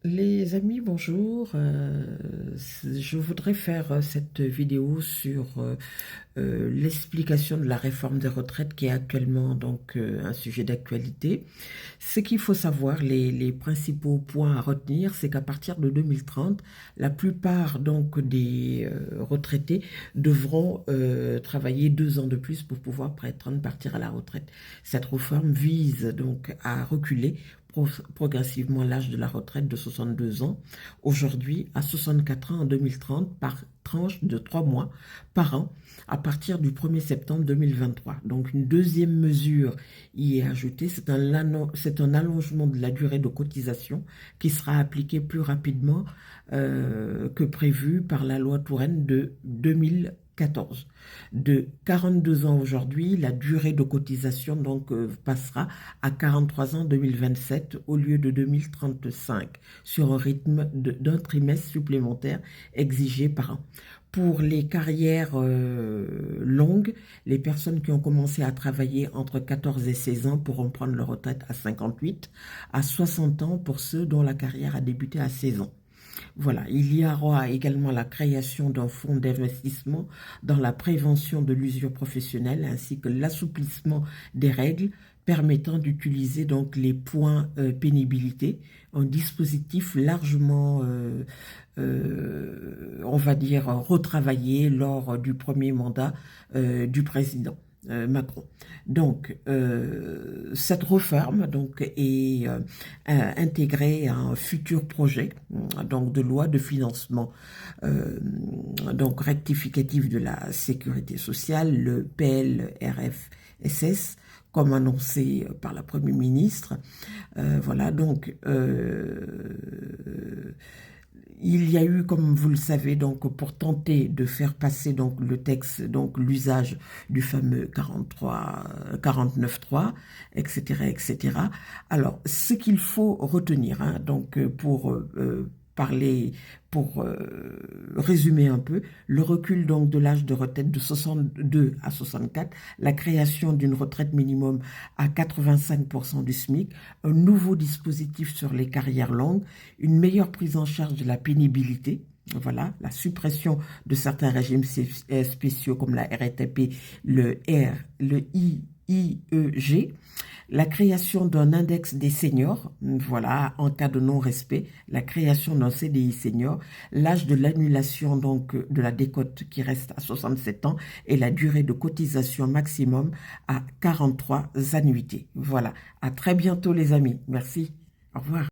Les amis, bonjour. Je voudrais faire cette vidéo sur l'explication de la réforme des retraites qui est actuellement un sujet d'actualité. Ce qu'il faut savoir, les principaux points à retenir, c'est qu'à partir de 2030, la plupart des retraités devront travailler 2 ans de plus pour pouvoir prétendre partir à la retraite. Cette réforme vise donc à reculer progressivement l'âge de la retraite de 62 ans, aujourd'hui à 64 ans en 2030 par tranche de 3 mois par an à partir du 1er septembre 2023. Donc une deuxième mesure y est ajoutée, c'est un allongement de la durée de cotisation qui sera appliqué plus rapidement que prévu par la loi Touraine de 2014. De 42 ans aujourd'hui, la durée de cotisation passera à 43 ans en 2027 au lieu de 2035 sur un rythme d'un trimestre supplémentaire exigé par an. Pour les carrières longues, les personnes qui ont commencé à travailler entre 14 et 16 ans pourront prendre leur retraite à 58, à 60 ans pour ceux dont la carrière a débuté à 16 ans. Voilà, il y aura également la création d'un fonds d'investissement dans la prévention de l'usure professionnelle ainsi que l'assouplissement des règles permettant d'utiliser donc les points pénibilité, un dispositif largement, on va dire, retravaillé lors du premier mandat du président. Macron. Donc, cette réforme est intégrée à un futur projet de loi de financement rectificatif de la sécurité sociale, le PLRFSS, comme annoncé par la Première ministre. Il y a eu, comme vous le savez, pour tenter de faire passer le texte, l'usage du fameux 49.3, etc., etc. Alors, ce qu'il faut retenir, parler, pour résumer un peu, le recul de l'âge de retraite de 62 à 64, la création d'une retraite minimum à 85% du SMIC, un nouveau dispositif sur les carrières longues, une meilleure prise en charge de la pénibilité, voilà, la suppression de certains régimes spéciaux comme la RATP, le IEG, la création d'un index des seniors, voilà, en cas de non-respect, la création d'un CDI senior, l'âge de l'annulation de la décote qui reste à 67 ans et la durée de cotisation maximum à 43 annuités. Voilà, à très bientôt les amis. Merci, au revoir.